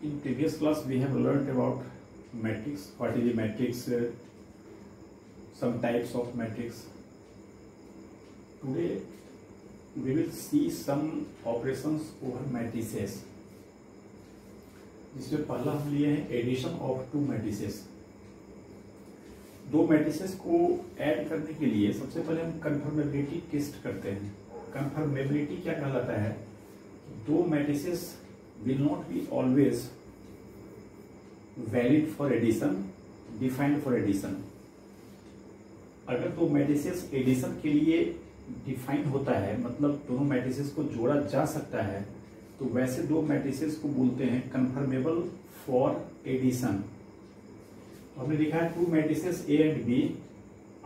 In previous class, we have learnt about matrix. What is the matrix? Some types of matrix. Today, we will see some operations over matrices. जिसमें पहला हम लिए हैं addition of to matrices. दो matrices को add करने के लिए सबसे पहले हम कन्फर्मेबिलिटी टेस्ट करते हैं। कन्फर्मेबिलिटी क्या कहलाता है? दो matrices will not be always valid for addition, defined for addition. अगर दो मैट्रिसेस एडिशन के लिए डिफाइन होता है, मतलब दोनों मैट्रिसेस को जोड़ा जा सकता है, तो वैसे दो मैट्रिसेस को बोलते हैं कन्फर्मेबल फॉर एडिशन। हमने लिखा है two matrices A and B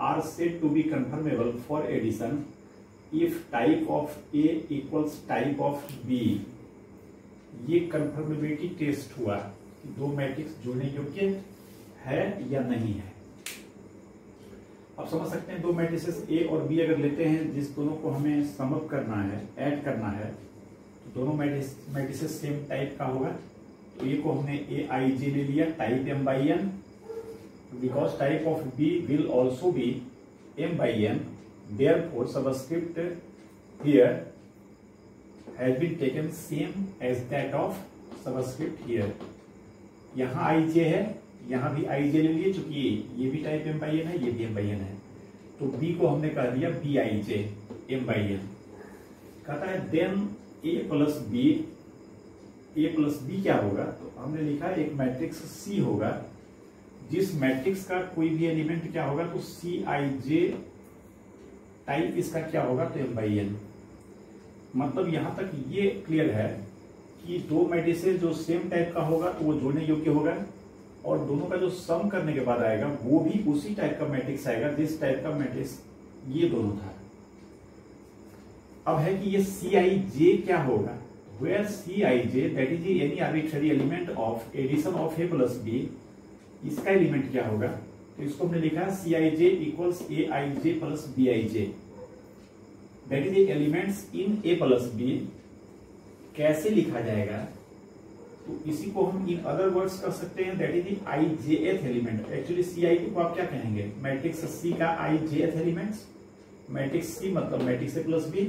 are said to be conformable for addition if type of A equals type of B. ये कन्फर्मेबिलिटी टेस्ट हुआ कि दो मैट्रिक्स जोड़ने योग्य है या नहीं है। आप समझ सकते हैं, दो मैट्रिसेस ए और बी अगर लेते हैं, जिस दोनों को हमें सम अप करना है, ऐड करना है, तो दोनों मैट्रिसेस सेम टाइप का होगा। तो ए को हमने ए आई जे ले लिया, type M by N, because type of B will also be M by N, therefore subscript here has been taken same as that of subscript here। यहाँ आई जे है, यहाँ भी आई जे ले लिए, चूंकि ये भी टाइप एम बाई एन है, ये भी एम बाई एन है, तो बी को हमने कह दिया B I J M by N. कहता है then A plus B, A plus B क्या होगा? तो हमने लिखा एक मैट्रिक्स सी होगा, जिस मैट्रिक्स का कोई भी एलिमेंट क्या होगा, तो सी आई जे, टाइप इसका क्या होगा, तो एम बाई एन। मतलब यहां तक ये क्लियर है कि दो मैट्रिसेस जो सेम टाइप का होगा तो वो जोड़ने योग्य होगा, और दोनों का जो सम करने के बाद आएगा वो भी उसी टाइप का मैट्रिक्स आएगा जिस टाइप का मैट्रिक्स ये दोनों था। अब है कि ये सी आई जे क्या होगा? Where C I J that is any arbitrary element of addition of A plus B, इसका एलिमेंट क्या होगा? तो इसको हमने लिखा C I J equals A I J plus B I J, that is elements in A plus B. कैसे लिखा जाएगा? तो इसी को हम इन अदर वर्ड्स कर सकते हैं, that is I J th element. Actually see आई को आप क्या कहेंगे? मैट्रिक्स सी का आई जे एथ एलिमेंट्स, मैट्रिक्स सी मतलब मैट्रिक्स ए प्लस बी।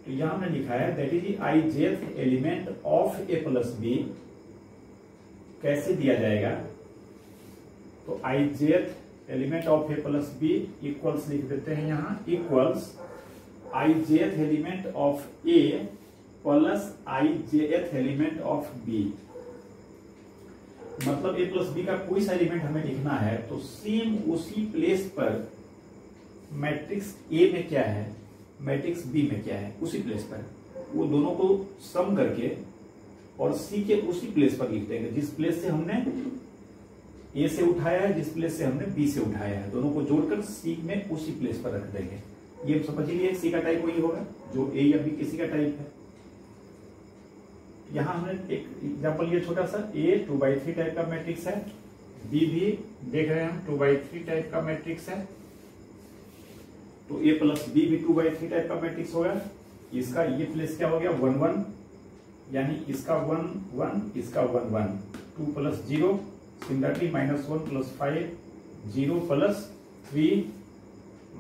तो यहां हमने लिखा है that is I J th element of A plus B. कैसे दिया जाएगा? तो I J th element of A plus B equals लिख देते हैं यहां, equals I jth element of A plus I jth element of B. मतलब ए plus B का कोई सा एलिमेंट हमें लिखना है तो सेम उसी प्लेस पर मैट्रिक्स ए में क्या है, मैट्रिक्स बी में क्या है, उसी प्लेस पर वो दोनों को सम करके और सी के उसी प्लेस पर लिख देंगे जिस प्लेस से हमने ए से उठाया है, जिस प्लेस से हमने बी से उठाया है, दोनों को जोड़कर सी में उसी प्लेस पर रख देंगे। ये समझ लीजिए सी का टाइप वही होगा जो ए या बी किसी का टाइप है। यहां हमने एक एग्जांपल लिया छोटा सा, ए 2/3 टाइप का मैट्रिक्स है, बी भी देख रहे हैं हम 2/3 टाइप का मैट्रिक्स है, तो ए प्लस बी भी 2/3 टाइप का मैट्रिक्स होगा। इसका ये प्लेस क्या हो गया? 1 1, यानी इसका 1 1, इसका 1 1, 2 plus 0, similarly -1 plus 5, 0 plus 3,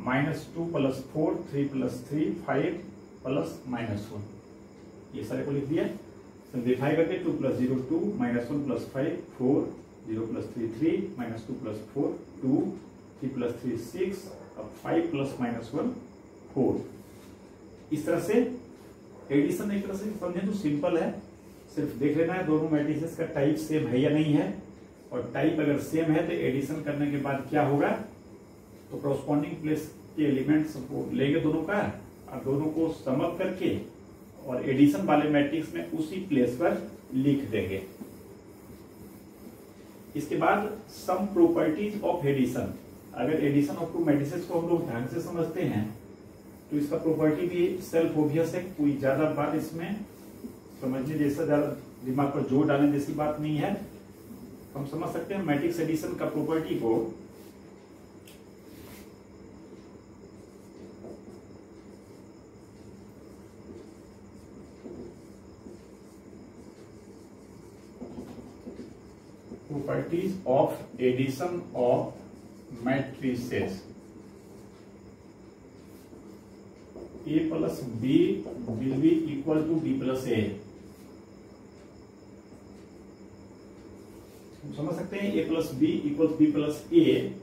-2 plus 4, 3 plus 3, 5 plus -1, ये सारे को लिख दिया। सिंप्लीफाई करके 2 plus 0 2, -1 plus 5 4, 0 plus 3 3, -2 plus 4 2, 3 plus 3 6, अब 5 प्लस -1 4। इस तरह से एडिशन एक तरह से समझे तो सिंपल है, सिर्फ देख लेना है दोनों मैट्रिसेस का टाइप सेम है या नहीं है, और टाइप अगर सेम है तो एडिशन करने के बाद क्या होगा, तो कॉरस्पॉन्डिंग प्लेस के एलिमेंट्स को लेंगे दोनों का, और दोनों को सम अप करके और एडिशन वाले मैट्रिक्स में उसी प्लेस पर लिख देंगे। इसके बाद सम प्रॉपर्टीज ऑफ एडिशन। अगर एडिशन ऑफ टू मैट्रिसेस को हम लोग ढंग से समझते हैं तो इसका प्रॉपर्टी भी सेल्फ ऑब्वियस है, कोई ज्यादा बात इसमें समझने जैसा, ज्यादा दिमाग पर जोर डालने जैसी बात नहीं है। हम समझ सकते हैं मैट्रिक्स एडिशन का प्रॉपर्टी को properties of addition of matrices A plus B will be equal to B plus A। समझ सकते हैं A plus B equal B plus A,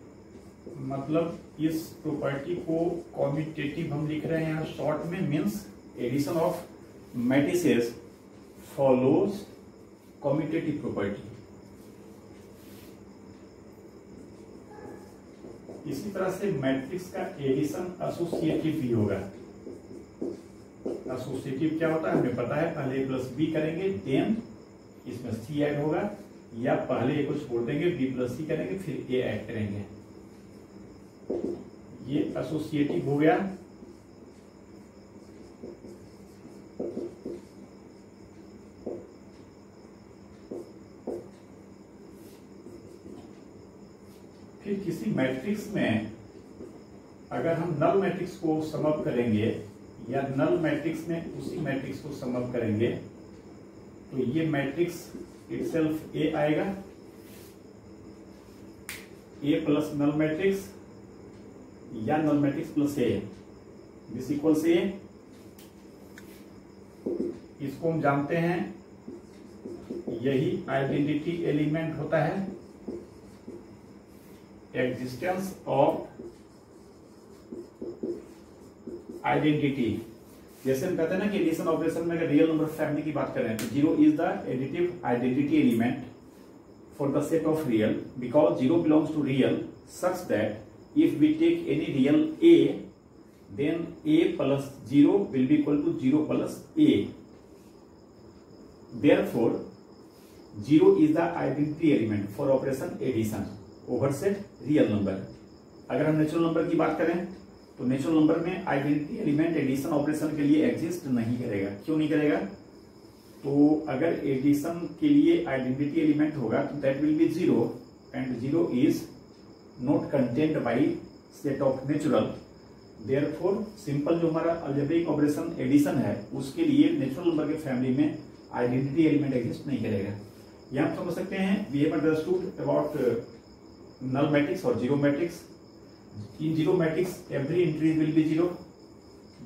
मतलब इस प्रॉपर्टी को कॉम्यूटेटिव हम लिख रहे हैं यहाँ शॉर्ट में, means addition of matrices follows commutative property. इसी तरह से मैट्रिक्स का एडिशन एसोसिएटिव भी होगा। एसोसिएटिव क्या होता है हमें पता है, पहले ए प्लस बी करेंगे देन इसमें सी ऐड होगा, या पहले ए को छोड़ देंगे बी प्लस सी करेंगे फिर ए ऐड करेंगे, ये एसोसिएटिव हो गया। फिर किसी मैट्रिक्स में अगर हम नल मैट्रिक्स को सम अप करेंगे या नल मैट्रिक्स में उसी मैट्रिक्स को सम अप करेंगे तो ये मैट्रिक्स इटसेल्फ ए आएगा, ए प्लस नल मैट्रिक्स या null matrix plus A, this equals A. इसको हम जानते हैं यही आइडेंटिटी एलिमेंट होता है, एग्जिस्टेंस ऑफ आइडेंटिटी। जैसे हम कहते हैं ना कि एडिशन ऑपरेशन में अगर रियल नंबर फैमिली की बात करें तो 0 is the additive identity element for the set of real because 0 belongs to real such that if we take any real a then a plus 0 will be equal to 0 plus a, therefore 0 is the identity element for operation addition over set real number। अगर हम natural number की बात करें तो natural number में identity element addition operation के लिए exist नहीं करेगा। क्यों नहीं करेगा? तो अगर एडिशन के लिए आइडेंटिटी एलिमेंट होगा तो that will be 0 and 0 is not contained by set of natural, therefore simple जो हमारा अलजेब्रिक ऑपरेशन एडिशन है उसके लिए नेचुरल नंबर के फैमिली में आइडेंटिटी एलिमेंट एग्जिस्ट नहीं करेगा। यहां समझ सकते हैं we have understood about null matrix or zero matrix। In zero matrix every entry will be 0,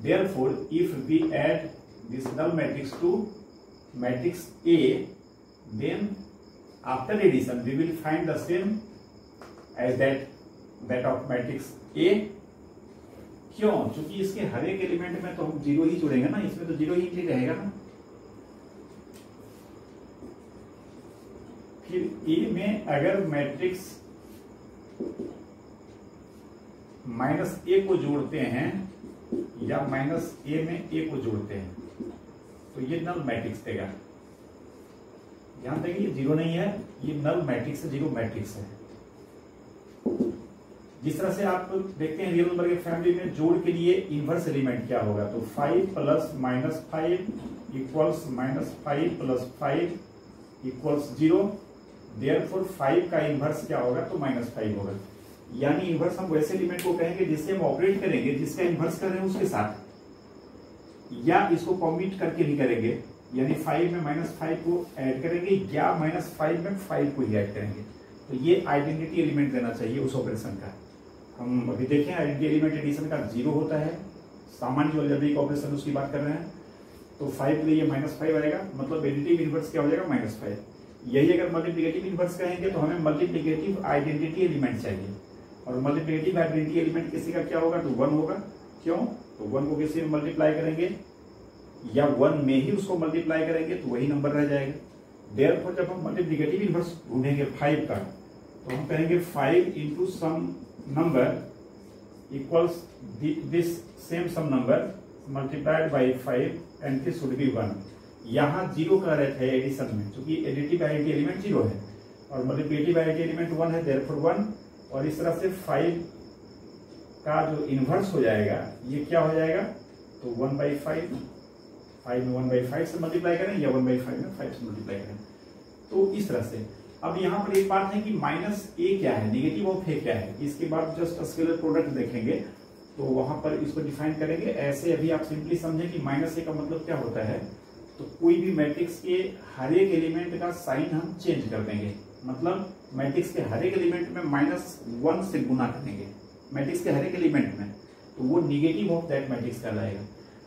therefore if we add this null matrix to matrix A then after addition we will find the same as that of matrix A। क्यों? क्योंकि इसके हर एक element में तो हम 0 ही जोड़ेंगे ना, इसमें तो 0 ही एंट्री रहेगा ना। फिर A में अगर मैट्रिक्स माइनस ए को जोड़ते हैं या माइनस ए में ए को जोड़ते हैं तो ये नल मैट्रिक्स देगा। ध्यान देंगे ये 0 नहीं है, ये नल मैट्रिक्स है, 0 मैट्रिक्स है। जिस तरह से आप देखते हैं रियल नंबर के फैमिली में जोड़ के लिए इनवर्स एलिमेंट क्या होगा, तो 5 plus minus 5 equals minus 5 plus 5 equals 0, therefore 5 का इनवर्स क्या होगा तो माइनस 5 होगा। यानी इनवर्स हम वैसे एलिमेंट को कहेंगे जिससे हम ऑपरेट करेंगे जिसका इनवर्स कर रहे हैं उसके साथ, या इसको कॉम्प्यूट करके भी करेंगे, यानी 5 में माइनस 5 को ऐड करेंगे या माइनस 5 में 5 को ही ऐड करेंगे। तो ये आइडेंटिटी एलिमेंट देना चाहिए उस ऑपरेशन का। हम अभी देखें आइडेंटिटी एलिमेंट एडिशन का 0 होता है, सामान्य जो अलजेब्रिक ऑपरेशन उसकी बात कर रहे हैं, तो 5 के लिए माइनस 5 आएगा, मतलब एडिटिव इनवर्स क्या हो जाएगा माइनस 5। यही अगर मल्टीप्लिकेटिव इनवर्स कहेंगे तो हमें मल्टीप्लिकेटिव आइडेंटिटी एलिमेंट चाहिए, और मल्टीप्लिकेटिव आइडेंटिटी एलिमेंट किसी का क्या होगा तो 1 होगा। क्यों? तो 1 को किसी में मल्टीप्लाई करेंगे या 1 में ही उसको मल्टीप्लाई करेंगे तो वही नंबर रह जाएगा। देयरफॉर जब हम मल्टीप्लिकेटिव इनवर्स ढूंढेंगे 5 का तो हम कहेंगे 5 into some number equals this same some number multiplied by 5 and this would be 1। यहाँ 0 का रहता है एडिशन में, क्योंकि एडिटिव आइडेंटिटी एलिमेंट 0 है और मल्टीप्लिकेटिव आइडेंटिटी एलिमेंट 1 है, देयरफॉर 1। और इस तरह से 5 का जो इनवर्स हो जाएगा ये क्या हो जाएगा तो 1/5, 5 में 1/5 से मल्टीप्लाई करें या 1/5 में 5 से मल्टीप्लाई करें। तो इस तरह से अब यहाँ पर एक बात है कि माइनस ए क्या है, नेगेटिव ऑफ ए क्या है, इसके बाद जस्ट स्केलर प्रोडक्ट देखेंगे तो वहां पर इसको डिफाइन करेंगे। ऐसे अभी आप सिंपली समझें कि माइनस ए का मतलब क्या होता है, तो कोई भी मैट्रिक्स के हर एक एलिमेंट का साइन हम चेंज कर देंगे। मतलब मैट्रिक्स के हर एक एलिमेंट में -1 से गुना करेंगे मैट्रिक्स के हर एक एलिमेंट में, तो वो निगेटिव ऑफ दैट मैट्रिक्स कहलाएगा।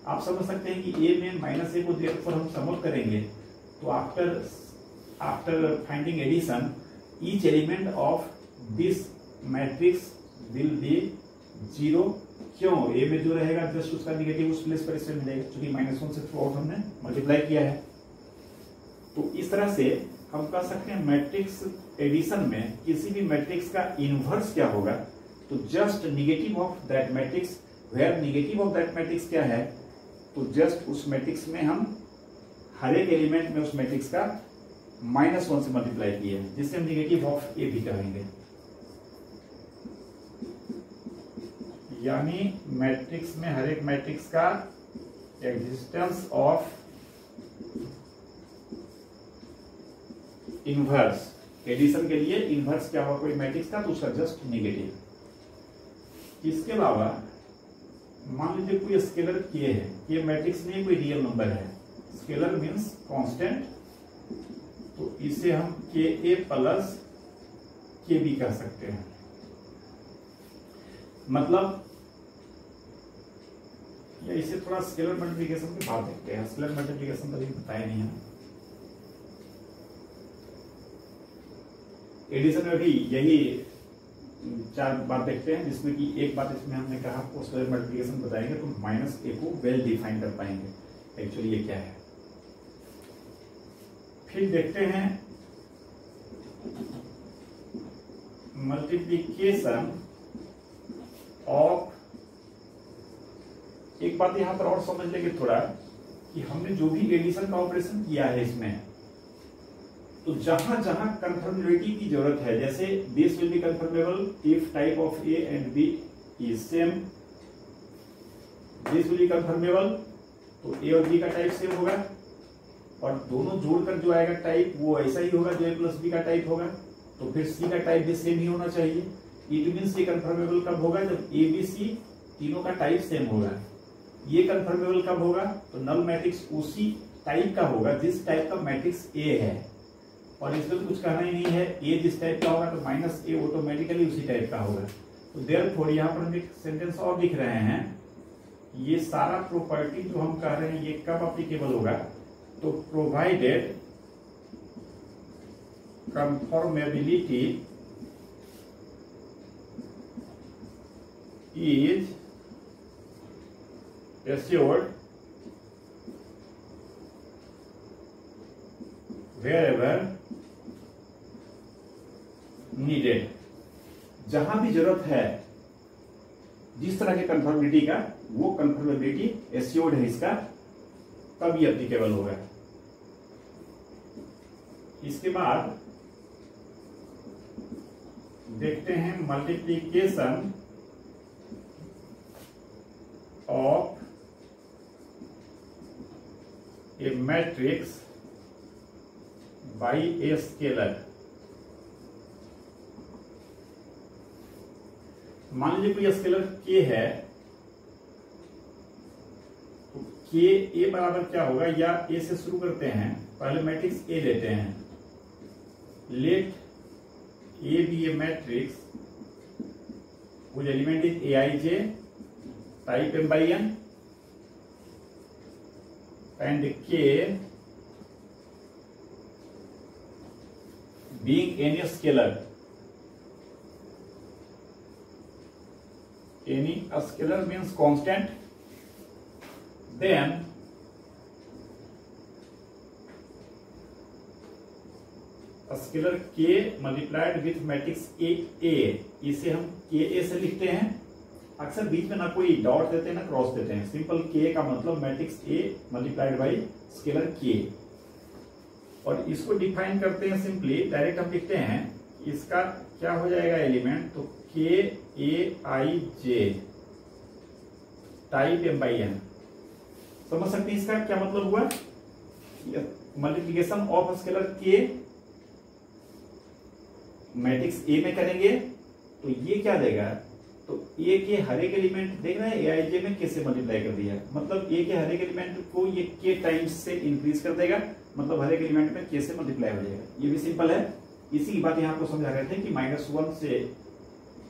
आप समझ सकते हैं कि ए में -a को देकर हम समूल करेंगे, तो after finding addition each element of this matrix will be 0। क्यों? ए में जो रहेगा जस्ट उसका निगेटिव उस प्लेस पर इससे मिलेगा, क्योंकि -1 से थ्रू आउट हमने मल्टीप्लाई किया है। तो इस तरह से हम कह सकते हैं मैट्रिक्स एडिशन में किसी भी मैट्रिक्स का इनवर्स क्या होगा, तो just negative of that matrix, where negative of that matrix क्या है, तो जस्ट उस मैट्रिक्स में हम हर एक एलिमेंट में उस मैट्रिक्स का -1 से मल्टीप्लाई किए, जिससे हम निगेटिव ऑफ ए भी कहेंगे। यानी मैट्रिक्स में हर एक मैट्रिक्स का एग्जिस्टेंस ऑफ इनवर्स, एडिशन के लिए इनवर्स क्या होगा कोई मैट्रिक्स का, तो उसका जस्ट निगेटिव। इसके अलावा मान लीजिए कोई स्केलर के है, ये मैट्रिक्स नहीं कोई रियल नंबर है, स्केलर मीन्स कांस्टेंट, तो इसे हम के ए प्लस के बी कह सकते हैं। मतलब या इसे थोड़ा स्केलर मल्टीप्लिकेशन के बाद देखते हैं, स्केलर मल्टीप्लिकेशन तो बताया नहीं है। एडिशन में भी यही 4 बात देखते हैं, जिसमें कि एक बात इसमें हमने कहा आपको स्केलर मल्टीप्लिकेशन बताएंगे तो -a को वेल डिफाइन कर पाएंगे एक्चुअली ये क्या है। फिर देखते हैं मल्टीप्लिकेशन ऑफ, एक बात यहां पर और समझ लेंगे थोड़ा कि हमने जो भी एडिशन का ऑपरेशन किया है इसमें, तो जहां जहां कंफर्मेबिलिटी की जरूरत है, जैसे this will be conformable if type of A and B is same, this will be conformable, तो ए और बी का टाइप सेम होगा, और दोनों जोड़कर जो आएगा टाइप वो ऐसा ही होगा जो ए प्लस बी का टाइप होगा, तो फिर सी का टाइप भी सेम ही होना चाहिए। इट मीन्स ये कंफर्मेबल कब होगा, जब ए बी सी तीनों का टाइप सेम होगा। ये कंफर्मेबल कब होगा, तो नल मैट्रिक्स उसी टाइप का होगा जिस टाइप का मैट्रिक्स ए है, और इसमें कुछ कहना ही नहीं है, ए जिस टाइप का होगा तो -a ऑटोमेटिकली उसी टाइप का होगा। तो देयरफॉर यहाँ पर हम एक सेंटेंस और लिख रहे हैं, ये सारा प्रॉपर्टी जो हम कह रहे हैं ये कब अप्लीकेबल होगा, तो provided conformability is assured wherever needed, जहां भी जरूरत है जिस तरह के कंफर्मेबिलिटी का, वो कंफर्मेबिलिटी एश्योर्ड है इसका, तब ये एप्लीकेबल होगा। इसके बाद देखते हैं multiplication of A matrix by a scalar. मान लीजिए कोई स्केलर के है, तो के ए बराबर क्या होगा, या ए से शुरू करते हैं, पहले मैट्रिक्स ए लेते हैं, let A be a matrix whose element is aij type m by n and k being any scalar, any scalar means constant, then scalar k multiplied with matrix a, इसे हम ka से लिखते हैं। अक्सर बीच में ना कोई डॉट देते हैं ना क्रॉस देते हैं, सिंपल k का मतलब matrix a multiplied by scalar k, और इसको डिफाइन करते हैं सिंपली, डायरेक्ट हम लिखते हैं इसका क्या हो जाएगा एलिमेंट, तो k a i j type m by n। समझ सकते हैं इसका क्या मतलब हुआ, multiplication of scalar k matrix A में करेंगे तो ये क्या देगा, तो ए के हर एक एलिमेंट देख रहे हैं ए आई जे में के से मल्टीप्लाई कर दिया, मतलब ए के हर एक एलिमेंट को ये के टाइम्स से इंक्रीज कर देगा, मतलब हर एक एलिमेंट में के से मल्टीप्लाई हो जाएगा। ये भी सिंपल है, इसी की बात यहाँ आपको समझा रहे थे कि -1 से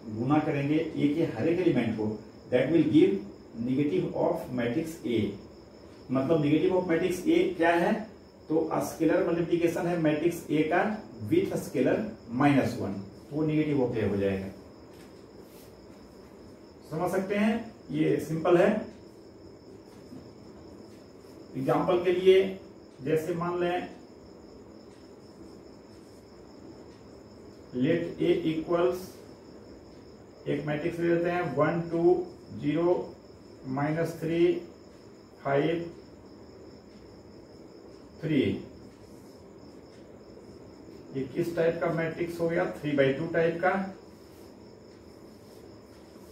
गुना करेंगे ए के हर एक एलिमेंट को, that will give negative of matrix A. मतलब नेगेटिव ऑफ मैट्रिक्स ए क्या है, तो स्केलर मल्टीप्लीकेशन है मैट्रिक्स ए का विथ स्केलर -1, वो नेगेटिव ऑफ ए हो जाएगा। समझ सकते हैं, ये सिंपल है। एग्जाम्पल के लिए जैसे मान लें लेट ए इक्वल्स, एक मैट्रिक्स ले लेते हैं 1 2 0 -3 5 3। ये किस टाइप का मैट्रिक्स हो गया, 3/2 टाइप का।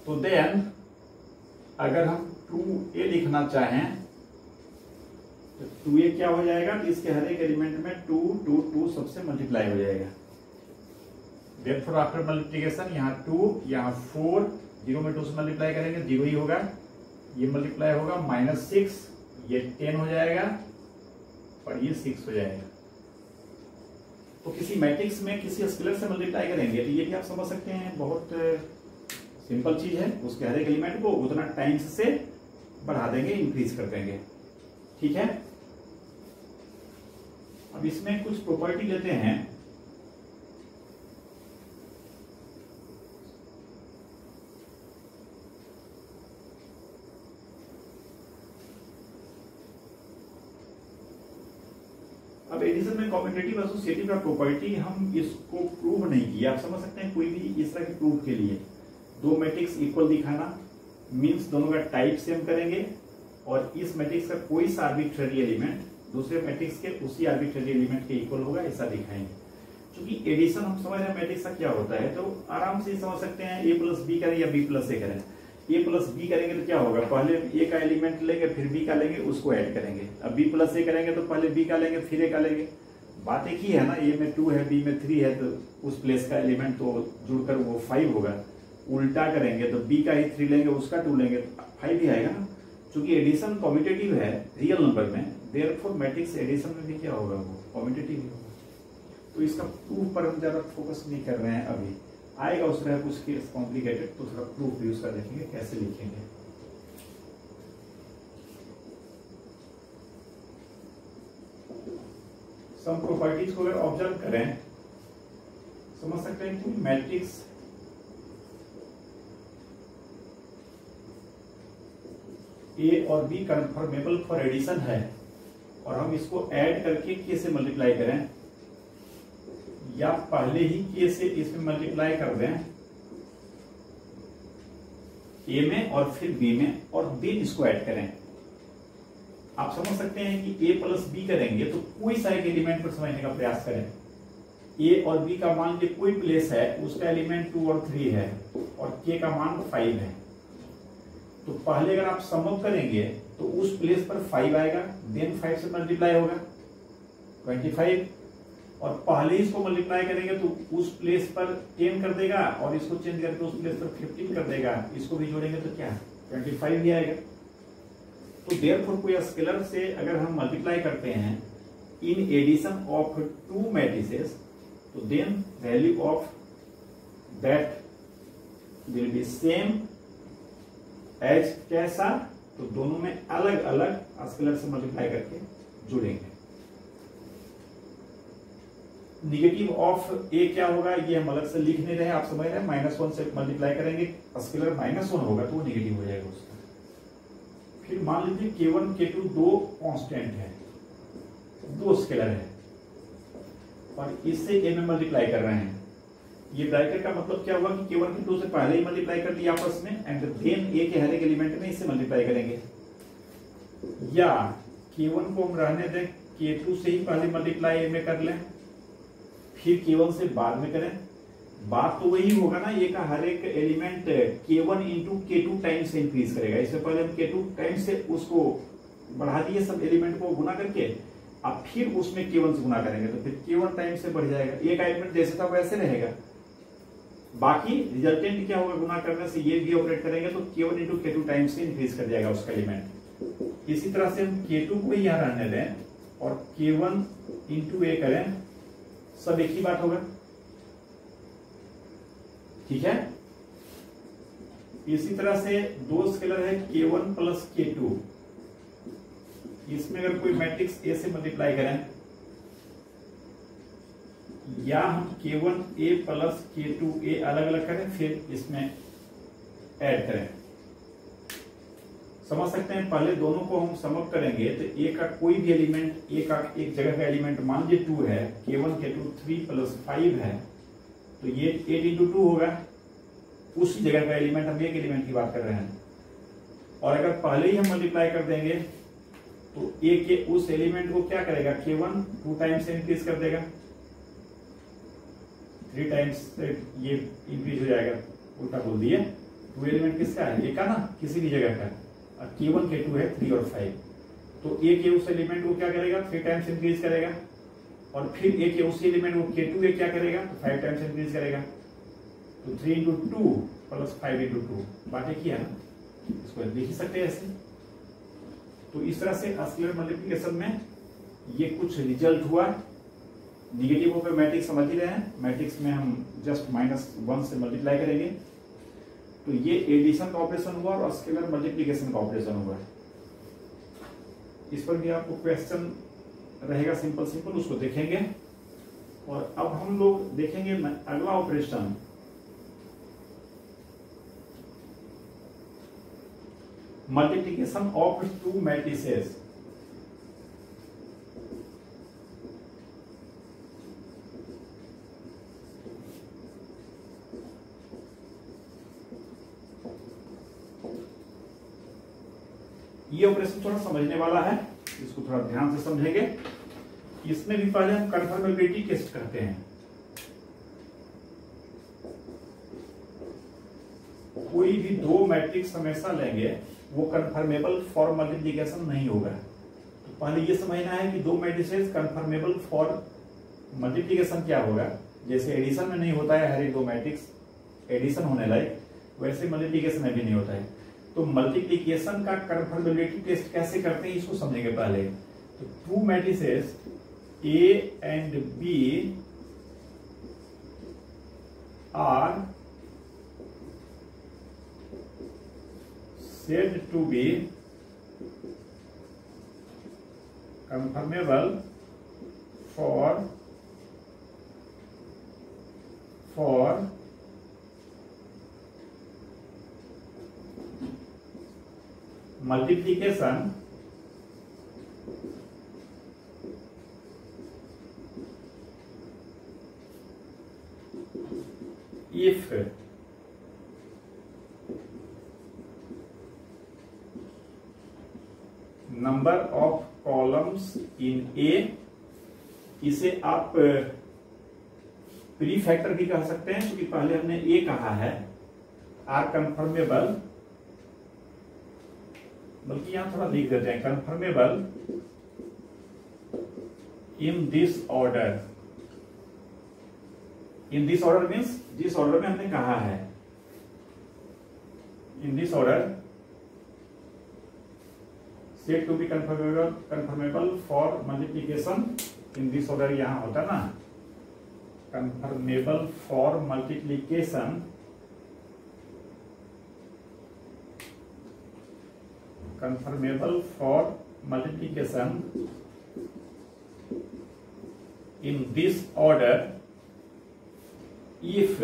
तो देन अगर हम 2a लिखना चाहें तो 2a क्या हो जाएगा, तो इसके हर एक एलिमेंट में 2 2 2 सबसे मल्टीप्लाई हो जाएगा। देयरफॉर आफ्टर मल्टीप्लिकेशन यहाँ 2 यहाँ 4, 0 में 2 से मल्टीप्लाई करेंगे 0 ही होगा, ये मल्टीप्लाई होगा -6, ये 10 हो जाएगा और ये 6 हो जाएगा। तो किसी मैट्रिक्स में किसी स्केलर से मल्टीप्लाई करेंगे तो ये भी आप समझ सकते हैं, बहुत सिंपल चीज है। उसके हर एक एलिमेंट को उतना टाइम्स से बढ़ा देंगे, इंक्रीज कर देंगे। ठीक है, अब इसमें कुछ प्रॉपर्टी लेते हैं। अब एडिशन में कॉम्यूटेटिव एसोसिएटिव का प्रॉपर्टी हम इसको प्रूव नहीं किया। आप समझ सकते हैं, कोई भी इस तरह के प्रूव के लिए दो मैट्रिक्स इक्वल दिखाना मींस दोनों का टाइप सेम करेंगे और इस मैट्रिक्स का कोई सा आर्बिट्ररी एलिमेंट दूसरे मैट्रिक्स के उसी आर्बिट्ररी एलिमेंट के इक्वल होगा, ऐसा दिखाएंगे। क्योंकि एडिशन हम समझ रहे हैं मैट्रिक्स का क्या होता है, तो आराम से समझ सकते हैं a प्लस बी करें या b प्लस ए करें। a प्लस बी करेंगे तो क्या होगा, पहले a का एलिमेंट लेंगे फिर b का लेंगे, उसको ऐड करेंगे। अब b प्लस ए करेंगे तो पहले b का लेंगे फिर a का लेंगे। बात एक ही है ना, a में 2 है b में 3 है, तो उस प्लेस का एलिमेंट तो जुड़कर वो 5 होगा। उल्टा करेंगे तो b का ही 3 लेंगे उसका 2 लेंगे तो 5 ही आएगा ना। क्योंकि एडिशन कॉम्यूटेटिव है रियल नंबर में, देयरफॉर मैट्रिक्स एडिशन में भी क्या होगा, वो कॉम्यूटेटिव ही होगा। तो इसका प्रूफ पर हम ज्यादा फोकस नहीं कर रहे हैं, अभी आएगा उस तरह कुछ केस कॉम्प्लिकेटेड, तो थोड़ा प्रूफ भी उसका देखेंगे कैसे लिखेंगे। सम प्रॉपर्टीज को अगर ऑब्जर्व करें समझ सकते हैं कि मैट्रिक्स ए और बी कन्फर्मेबल फॉर एडिशन है और हम इसको ऐड करके के से मल्टीप्लाई करें या पहले ही के से इसमें मल्टीप्लाई कर दें ए में और फिर बी में और देन इसको ऐड करें। आप समझ सकते हैं कि ए प्लस बी करेंगे तो कोई सा एक एलिमेंट को समझने का प्रयास करें। ए और बी का मान जो कोई प्लेस है उसका एलिमेंट 2 और 3 है और के का मान 5 है। तो पहले अगर आप सम अप करेंगे तो उस प्लेस पर 5 आएगा, देन 5 से मल्टीप्लाई होगा 25 और पहले इसको मल्टीप्लाई करेंगे तो उस प्लेस पर 10 कर देगा और इसको चेंज करके उस प्लेस पर 15 कर देगा। इसको भी जोड़ेंगे तो क्या 25 ही आएगा। तो देयरफॉर कोई स्केलर से अगर हम मल्टीप्लाई करते हैं इन एडिशन ऑफ 2 मैट्रिसेस तो then value of that will be same as कैसा, तो दोनों में अलग अलग स्केलर से मल्टीप्लाई करके जुड़ेंगे। निगेटिव ऑफ ए क्या होगा ये हम अलग से लिख नहीं रहे, आप समझ रहे हैं। -1 से मल्टीप्लाई करेंगे स्केलर -1 होगा तो वो निगेटिव हो जाएगा उसका। फिर मान लीजिए k1 k2 दो कांस्टेंट है, दो स्केलर है और इससे a में मल्टीप्लाई कर रहे हैं। ये ब्रैकेट का मतलब क्या हुआ कि k1 k2 से पहले ही मल्टीप्लाई कर लिया आपस में एंड देन a के हर एक एलिमेंट में इससे मल्टीप्लाई करेंगे। या k1 को हम रहने दें, k2 से ही पहले मल्टीप्लाई a में कर लें फिर k1 से बाद में करें। बात तो वही होगा ना, ये का हर एक element k1 into k2 times से इंक्रीज करेगा। इससे पहले हम k2 टाइम्स से उसको बढ़ा दिए सब एलिमेंट को गुना करके, अब फिर उसमें k1 से गुना करेंगे तो फिर k1 टाइम्स से बढ़ जाएगा। एक एलिमेंट जैसे था वैसे रहेगा, बाकी रिजल्टेंट क्या होगा गुना करने से ये भी ऑपरेट करेंगे तो k1 इंटू k2 टाइम्स से इंक्रीज कर जाएगा उसका एलिमेंट। इसी तरह से हम k2 को यहां रहने दें और k1 इंटू ए करें, सब एक ही बात होगा। ठीक है। इसी तरह से दो स्केलर है K1 प्लस K2, इसमें अगर कोई मैट्रिक्स ए से मल्टीप्लाई करें या हम K1A प्लस K2A अलग अलग करें फिर इसमें ऐड करें, समझ सकते हैं। पहले दोनों को हम सम अप करेंगे तो ए का कोई भी एलिमेंट, एक जगह का एलिमेंट मान लीजिए 2 है, K1 K2 3 प्लस 5 है, तो ये 8 इंटू 2 होगा। उसी जगह का एलिमेंट, हम एक एलिमेंट की बात कर रहे हैं। और अगर पहले ही हम मल्टीप्लाई कर देंगे तो ए के उस एलिमेंट को क्या करेगा, K1 2 टाइम्स से इंक्रीज कर देगा, 3 टाइम्स ये इंक्रीज हो जाएगा। उल्टा बोल दिए, 2 एलिमेंट किसका है, ए का ना, किसी भी जगह का। K1 K2 है 3 और 5, तो ए के उस एलिमेंट को क्या करेगा, 3 टाइम्स इंक्रीज करेगा। और फिर ए के उस एलिमेंट को K2 क्या करेगा, तो 5 टाइम्स इंक्रीज करेगा। तो 3 इंटू 2 प्लस 5 इंटू 2, बातें किया ना, इसको लिख ही सकते हैं ऐसे। तो इस तरह से स्केलर मल्टीप्लिकेशन में ये कुछ रिजल्ट हुआ। निगेटिव पे मैट्रिक्स समझ ही रहे हैं, मैट्रिक्स में हम जस्ट -1 से मल्टीप्लाई करेंगे। तो ये एडिशन का ऑपरेशन हुआ और स्केलर मल्टीप्लिकेशन का ऑपरेशन हुआ। इस पर भी आपको क्वेश्चन रहेगा सिंपल, उसको देखेंगे। और अब हम लोग देखेंगे अगला ऑपरेशन, मल्टीप्लिकेशन ऑफ 2 मैट्रिसेस। ये ऑपरेशन थोड़ा समझने वाला है, इसको थोड़ा ध्यान से समझेंगे। इसमें भी पहले हम कन्फर्मेबिलिटी टेस्ट करते हैं। कोई भी 2 मैट्रिक्स हमेशा लेंगे वो कन्फर्मेबल फॉर मल्टीप्लिकेशन नहीं होगा। तो पहले ये समझना है कि 2 मैट्रिसेस कन्फर्मेबल फॉर मल्टीप्लिकेशन क्या होगा। जैसे एडिशन में नहीं होता है हर एक 2 मैट्रिक्स एडिशन होने लायक, वैसे मल्टीप्लिकेशन में भी नहीं होता है। तो मल्टीप्लिकेशन का कन्फर्मेबिलिटी टेस्ट कैसे करते हैं इसको समझेंगे पहले। तो 2 matrices A and B are said to be conformable for multiplication if number of columns in A, इसे आप प्री फैक्टर भी कह सकते हैं क्योंकि पहले हमने A कहा है, आर कन्फर्मेबल, बल्कि यहां थोड़ा लिख देते हैं conformable in this order. In this order means जिस ऑर्डर में हमने कहा है, in this order said to be conformable for multiplication. In this order यहां होता ना, conformable for multiplication, conformable for multiplication in this order if.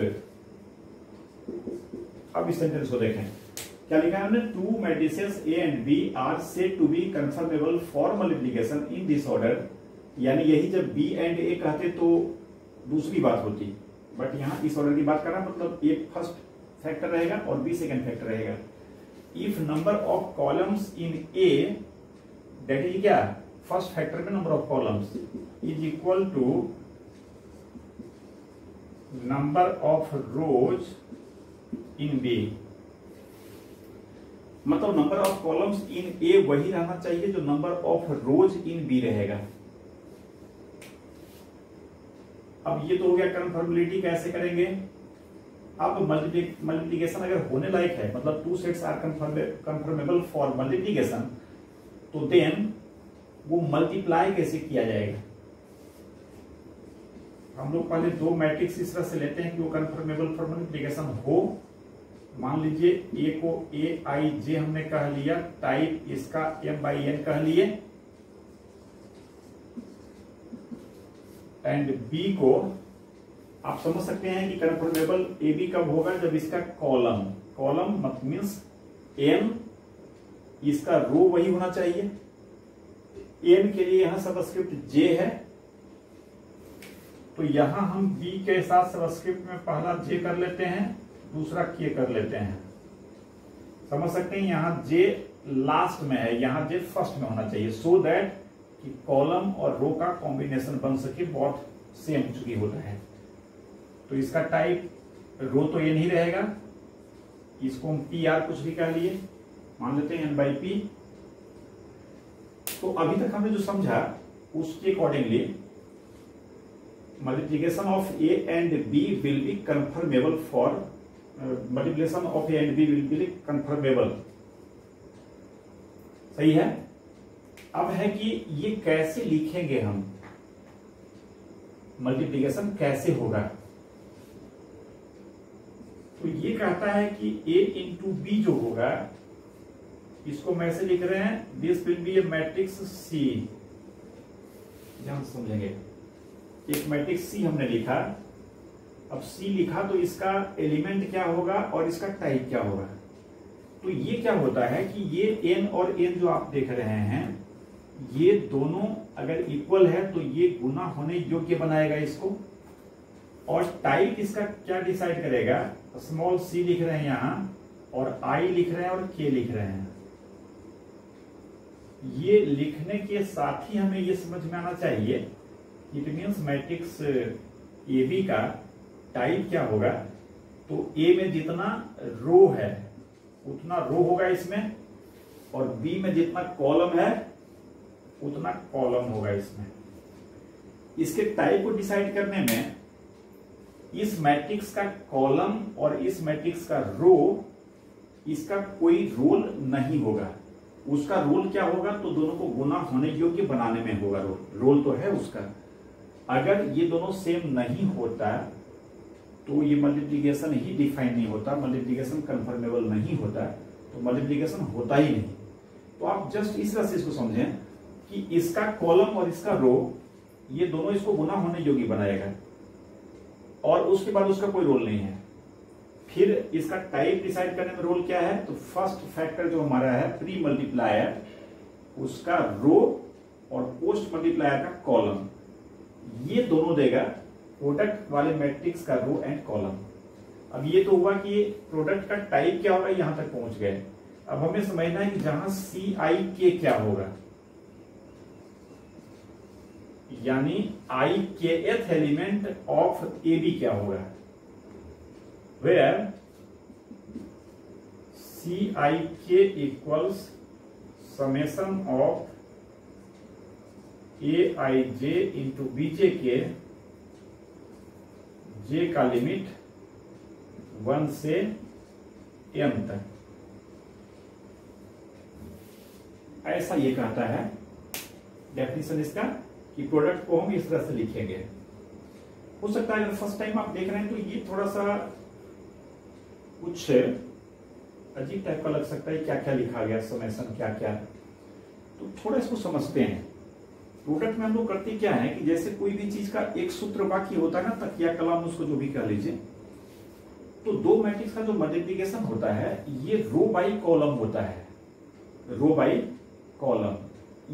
अब इस सेंटेंस को देखें, क्या लिखा है हमने, 2 matrices A and B are said to be conformable for multiplication in this order. यानी यही जब B and A कहते तो दूसरी बात होती, बट यहां इस ऑर्डर की बात कर रहा है, मतलब A फर्स्ट फैक्टर रहेगा और B सेकेंड फैक्टर रहेगा। If number of columns in A, that is क्या, फर्स्ट फैक्टर में number of columns is equal to number of rows in B। मतलब number of columns in A वही रहना चाहिए जो number of rows in B रहेगा। अब ये तो हो गया कन्फर्मेबिलिटी कैसे करेंगे। अब मल्टीप्लिकेशन अगर होने लायक है, मतलब 2 sets are conformable for multiplication, तो देन वो मल्टीप्लाई कैसे किया जाएगा। हम लोग पहले दो मैट्रिक्स इस तरह से लेते हैं कि वो कन्फर्मेबल फॉर मल्टीप्लिकेशन हो। मान लीजिए ए को ए आई जे हमने कह लिया, टाइप इसका m/n कह लिए, एंड बी को आप समझ सकते हैं कि कन्फर्मेबल ए बी कब होगा, जब इसका कॉलम मत मीन्स n, इसका रो वही होना चाहिए। n के लिए यहां सबस्क्रिप्ट j है, तो यहां हम b के साथ सबस्क्रिप्ट में पहला j कर लेते हैं, दूसरा k कर लेते हैं। समझ सकते हैं यहां j लास्ट में है, यहां j फर्स्ट में होना चाहिए, सो दैट कि कॉलम और रो का कॉम्बिनेशन बन सके, बहुत सेम चुकी होता है। तो इसका टाइप रो तो ये नहीं रहेगा, इसको हम पी आर कुछ भी कह लिए, मान लेते हैं n/p। तो अभी तक हमने जो समझा उसके accordingly multiplication of a and b will be conformable for multiplication of a and b will be conformable. सही है। अब है कि ये कैसे लिखेंगे हम, मल्टीप्लिकेशन कैसे होगा। तो ये कहता है कि a इंटू बी जो होगा, इसको मैं ऐसे लिख रहे हैं, this will B a matrix C। ध्यान से समझेंगे, एक मैट्रिक्स C हमने लिखा। अब C लिखा तो इसका एलिमेंट क्या होगा और इसका टाइप क्या होगा। तो ये क्या होता है कि ये n और n जो आप देख रहे हैं, ये दोनों अगर इक्वल है तो ये गुना होने योग्य बनाएगा इसको। और टाइप इसका क्या डिसाइड करेगा, स्मॉल c लिख रहे हैं यहां, और I लिख रहे हैं और K लिख रहे हैं। ये लिखने के साथ ही हमें ये समझ में आना चाहिए, it means matrix A B का टाइप क्या होगा। तो ए में जितना रो है उतना रो होगा इसमें, और बी में जितना कॉलम है उतना कॉलम होगा इसमें। इसके टाइप को डिसाइड करने में इस मैट्रिक्स का कॉलम और इस मैट्रिक्स का रो, इसका कोई रोल नहीं होगा। उसका रोल क्या होगा, तो दोनों को गुना होने योग्य बनाने में होगा रोल तो है उसका। अगर ये दोनों सेम नहीं होता तो ये मल्टीप्लिकेशन ही डिफाइन नहीं होता, मल्टीप्लिकेशन कन्फर्मेबल नहीं होता, तो मल्टीप्लिकेशन होता ही नहीं। तो आप जस्ट इस तरह से इसको समझें कि इसका कॉलम और इसका रो, ये दोनों इसको गुना होने योग्य बनाएगा, और उसके बाद उसका कोई रोल नहीं है। फिर इसका टाइप डिसाइड करने में रोल क्या है, तो फर्स्ट फैक्टर जो हमारा है प्री मल्टीप्लायर, उसका रो और पोस्ट मल्टीप्लायर का कॉलम, ये दोनों देगा प्रोडक्ट वाले मैट्रिक्स का रो एंड कॉलम। अब ये तो हुआ कि प्रोडक्ट का टाइप क्या होगा, यहां तक पहुंच गए। अब हमें समझना है कि जहां CIK क्या होगा, यानी IKth एलिमेंट ऑफ AB क्या होगा, where CIK equals summation of AIJ into BJ के J का लिमिट 1 से m तक। ऐसा ये कहता है डेफिनेशन इसका, कि प्रोडक्ट को हम इस तरह से लिखेंगे। हो सकता है अगर फर्स्ट टाइम आप देख रहे हैं तो ये थोड़ा सा कुछ अजीब टाइप का लग सकता है, क्या क्या लिखा गया, समेशन क्या क्या, तो थोड़ा इसको समझते हैं। प्रोडक्ट में हम लोग करते क्या है कि जैसे कोई भी चीज का एक सूत्र बाकी होता है ना, तकिया कलम उसको जो भी कह लीजिए, तो दो मैट्रिक्स का जो मल्टीप्लिकेशन होता है ये रो बाई कॉलम होता है, रो बाई कॉलम।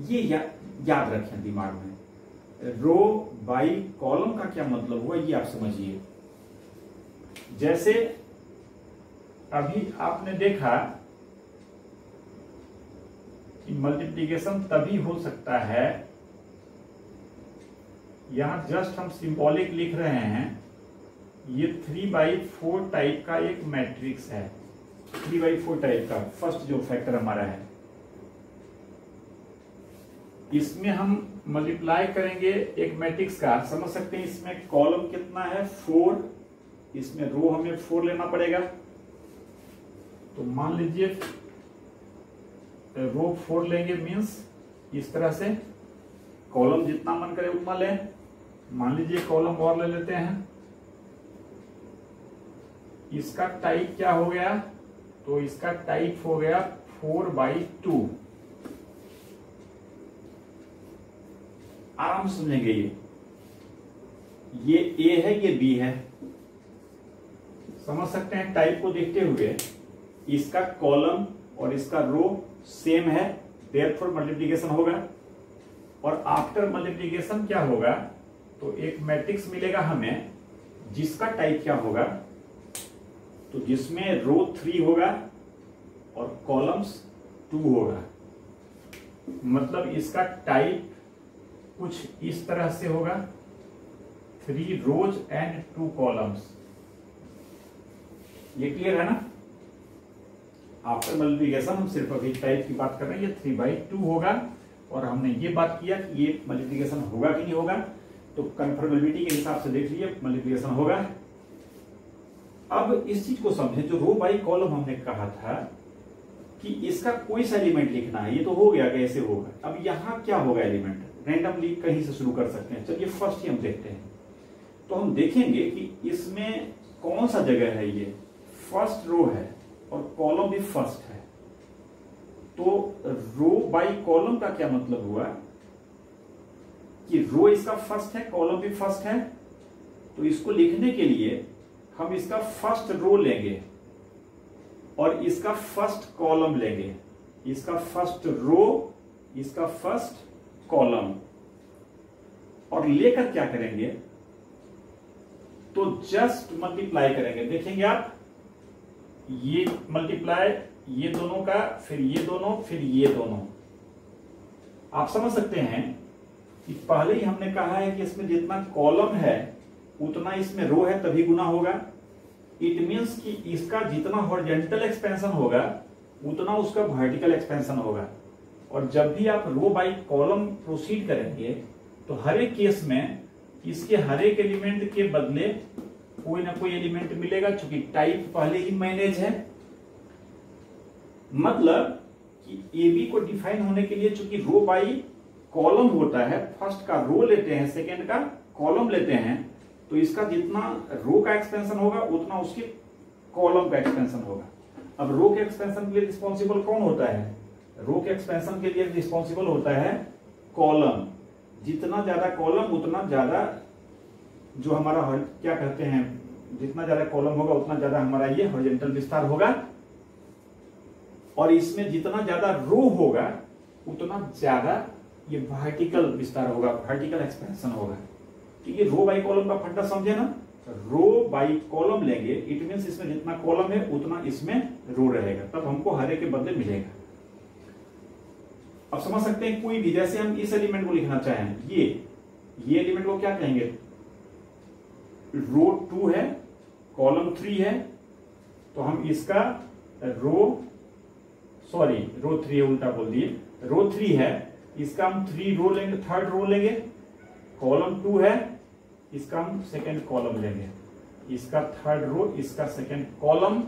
ये याद रखें दिमाग में, रो बाई कॉलम का क्या मतलब हुआ ये आप समझिए। जैसे अभी आपने देखा कि मल्टीप्लिकेशन तभी हो सकता है, यहां जस्ट हम सिंबॉलिक लिख रहे हैं, ये 3/4 टाइप का एक मैट्रिक्स है, 3/4 टाइप का फर्स्ट जो फैक्टर हमारा है, इसमें हम मल्टीप्लाई करेंगे एक मैट्रिक्स का। समझ सकते हैं इसमें कॉलम कितना है 4, इसमें रो हमें 4 लेना पड़ेगा। तो मान लीजिए रो 4 लेंगे, मीन्स इस तरह से कॉलम जितना मन करे उतना लें, मान लीजिए कॉलम और ले लेते हैं, इसका टाइप क्या हो गया, तो इसका टाइप हो गया 4/2। आराम से समझेंगे, ये ए है, ये बी है, समझ सकते हैं। टाइप को देखते हुए इसका कॉलम और इसका रो सेम है, देयरफॉर मल्टीप्लिकेशन होगा। और आफ्टर मल्टीप्लिकेशन क्या होगा, तो एक मैट्रिक्स मिलेगा हमें जिसका टाइप क्या होगा, तो जिसमें रो 3 होगा और कॉलम्स 2 होगा। मतलब इसका टाइप कुछ इस तरह से होगा, 3 रोज एंड 2 कॉलम्स। ये क्लियर है ना। आफ्टर मल्टीप्लिकेशन हम सिर्फ अभी टाइप की बात कर रहे हैं, ये 3/2 होगा। और हमने ये बात किया कि ये मल्टीप्लिकेशन होगा कि नहीं होगा, तो कंफर्मेबिलिटी के हिसाब से देख लीजिए मल्टीप्लिकेशन होगा। अब इस चीज को समझें, जो रो बाई कॉलम हमने कहा था कि इसका कोई सा एलिमेंट लिखना है, ये तो हो गया कैसे होगा। अब यहां क्या होगा एलिमेंट, रैंडमली कहीं से शुरू कर सकते हैं। चलिए फर्स्ट ही हम देखते हैं, तो हम देखेंगे कि इसमें कौन सा जगह है, ये फर्स्ट रो है और कॉलम भी फर्स्ट है। तो रो बाई कॉलम का क्या मतलब हुआ कि रो इसका फर्स्ट है, कॉलम भी फर्स्ट है। तो इसको लिखने के लिए हम इसका फर्स्ट रो लेंगे और इसका फर्स्ट कॉलम लेंगे, इसका फर्स्ट रो, इसका फर्स्ट कॉलम, और लेकर क्या करेंगे, तो जस्ट मल्टीप्लाई करेंगे। देखेंगे आप, ये मल्टीप्लाई ये दोनों का, फिर ये दोनों, फिर ये दोनों। आप समझ सकते हैं कि पहले ही हमने कहा है कि इसमें जितना कॉलम है उतना इसमें रो है, तभी गुना होगा। इट मीन्स कि इसका जितना हॉरिजॉन्टल एक्सपेंशन होगा उतना उसका वर्टिकल एक्सपेंशन होगा। और जब भी आप रो बाई कॉलम प्रोसीड करेंगे तो हर एक केस में इसके हर एक एलिमेंट के बदले कोई ना कोई एलिमेंट मिलेगा, चूंकि टाइप पहले ही मैनेज है। मतलब कि ए बी को डिफाइन होने के लिए चूंकि रो बाई कॉलम होता है, फर्स्ट का रो लेते हैं, सेकेंड का कॉलम लेते हैं, तो इसका जितना रो का एक्सपेंशन होगा उतना उसके कॉलम का एक्सपेंशन होगा। अब रो के एक्सपेंशन के लिए रिस्पॉन्सिबल कौन होता है, रो के एक्सपेंशन के लिए रिस्पॉन्सिबल होता है कॉलम। जितना ज्यादा कॉलम उतना ज्यादा जो हमारा क्या कहते हैं, जितना ज्यादा कॉलम होगा उतना ज्यादा हमारा ये हॉरिजॉन्टल विस्तार होगा। और इसमें जितना ज्यादा रो होगा उतना ज्यादा ये वर्टिकल विस्तार होगा, वर्टिकल एक्सपेंशन होगा। तो ये रो बाई कॉलम का फंडा समझे ना, रो बाई कॉलम लेंगे, इट मीन्स इसमें जितना कॉलम है उतना इसमें रो रहेगा, तब हमको हर एक के बदले मिलेगा। अब समझ सकते हैं कोई भी, जैसे हम इस एलिमेंट को लिखना चाहें, ये एलिमेंट को क्या कहेंगे, रो 2 है, कॉलम 3 है, तो हम इसका रो 3 उल्टा बोल दिए, रो 3 है, इसका हम 3 रो लेंगे, थर्ड रो लेंगे। कॉलम 2 है, इसका हम सेकेंड कॉलम लेंगे, इसका थर्ड रो, इसका सेकेंड कॉलम,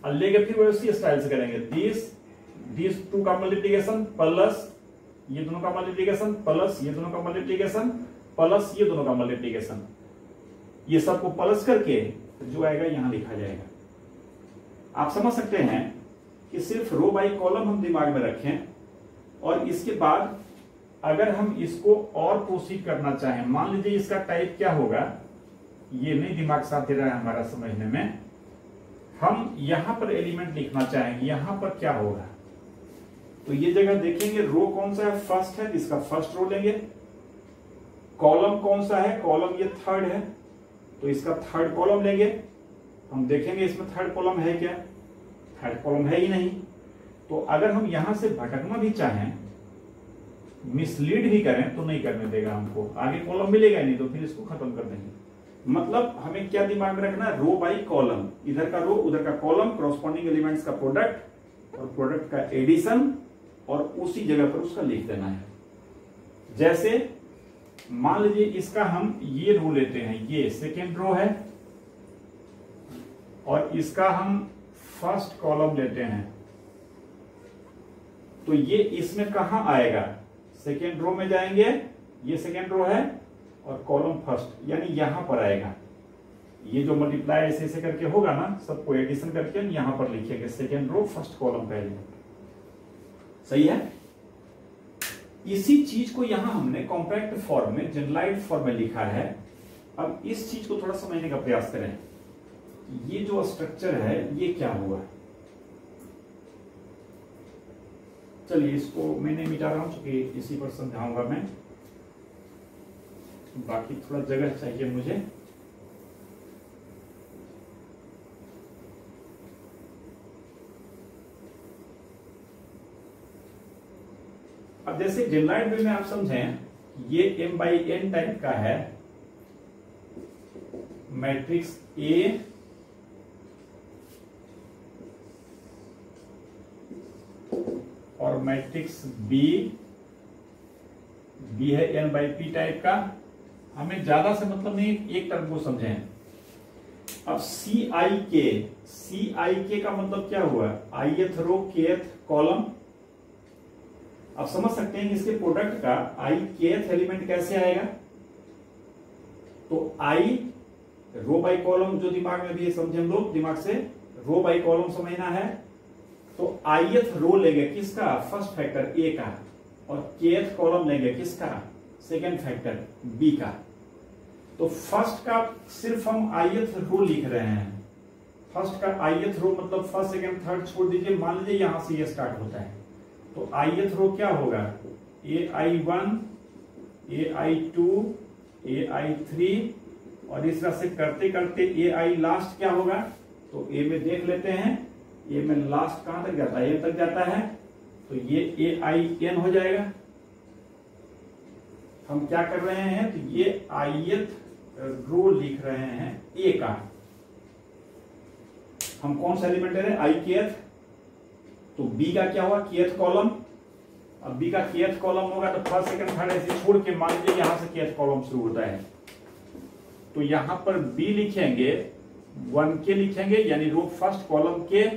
और लेके फिर उसी स्टाइल से करेंगे। दिस 2 का मल्टीप्लिकेशन प्लस ये दोनों का मल्टीप्लिकेशन प्लस ये दोनों का मल्टीप्लिकेशन प्लस ये दोनों का मल्टीप्लिकेशन, ये सबको प्लस करके जो आएगा यहां लिखा जाएगा। आप समझ सकते हैं कि सिर्फ रो बाई कॉलम हम दिमाग में रखें, और इसके बाद अगर हम इसको और प्रोसीड करना चाहें, मान लीजिए इसका टाइप क्या होगा, ये नहीं दिमाग साथ दे रहा है हमारा समझने में, हम यहां पर एलिमेंट लिखना चाहेंगे, यहां पर क्या होगा, तो ये जगह देखेंगे रो कौन सा है, फर्स्ट है, इसका फर्स्ट रो लेंगे। कॉलम कौन सा है, कॉलम ये थर्ड है, तो इसका थर्ड कॉलम लेंगे। हम देखेंगे इसमें थर्ड कॉलम है क्या, थर्ड कॉलम है ही नहीं। तो अगर हम यहां से भटकना भी चाहें, मिसलीड भी करें, तो नहीं करने देगा हमको, आगे कॉलम मिलेगा नहीं, तो फिर इसको खत्म कर देंगे। मतलब हमें क्या दिमाग में रखना है, रो बाई कॉलम, इधर का रो उधर का कॉलम, कॉरस्पॉन्डिंग एलिमेंट्स का प्रोडक्ट और प्रोडक्ट का एडिशन, और उसी जगह पर उसका लिख देना है। जैसे मान लीजिए इसका हम ये रो लेते हैं, ये सेकेंड रो है, और इसका हम फर्स्ट कॉलम लेते हैं, तो ये इसमें कहां आएगा, सेकेंड रो में जाएंगे, ये सेकेंड रो है, और कॉलम फर्स्ट, यानी यहां पर आएगा। ये जो मल्टीप्लाई ऐसे ऐसे करके होगा ना, सबको एडिशन करके हम यहां पर लिखेंगे, सेकेंड रो फर्स्ट कॉलम का एलिमेंट। सही है। इसी चीज को यहां हमने कॉम्पैक्ट फॉर्म में, जनरलाइज्ड फॉर्म में लिखा है। अब इस चीज को थोड़ा समझने का प्रयास करें। ये जो स्ट्रक्चर है ये क्या हुआ। चलिए इसको मैंने मिटा रहा हूं, क्योंकि इसी पर समझाऊंगा मैं, बाकी थोड़ा जगह चाहिए मुझे। अब जैसे जनरलाइज्ड वे में आप समझें, ये m/n टाइप का है मैट्रिक्स ए और मैट्रिक्स बी है n/p टाइप का। हमें ज्यादा से मतलब नहीं, एक टर्म को समझें। अब CIK का मतलब क्या हुआ, ith रो kth कॉलम। अब समझ सकते हैं कि इसके प्रोडक्ट का kth एलिमेंट कैसे आएगा। तो i रो बाई कॉलम, जो दिमाग में भी समझे हम लोग, दिमाग से रो बाई कॉलम समझना है। तो ith रो लेंगे किसका, फर्स्ट फैक्टर a का, और kth कॉलम लेंगे किसका, सेकेंड फैक्टर b का। तो फर्स्ट का सिर्फ हम ith रो लिख रहे हैं। फर्स्ट का ith रो मतलब फर्स्ट सेकेंड थर्ड छोड़ दीजिए, मान लीजिए यहां से ये स्टार्ट होता है। तो ith रो क्या होगा, ai1 ai2 ai3, और इस तरह से करते करते ai लास्ट क्या होगा। तो a में देख लेते हैं, a में लास्ट कहां तक जाता है, a तक जाता है। तो ये ain हो जाएगा। हम क्या कर रहे हैं, तो ये ith रो लिख रहे हैं a का। हम कौन सा एलिमेंट ले रहे हैं, ikth। तो b का क्या हुआ, kth कॉलम। अब b का kth कॉलम होगा तो फर्स्ट सेकंड थर्ड ऐसे छोड़ के मान लीजिए यहां से kth कॉलम शुरू होता है। तो यहां पर b लिखेंगे 1k लिखेंगे, यानी रो फर्स्ट कॉलम के,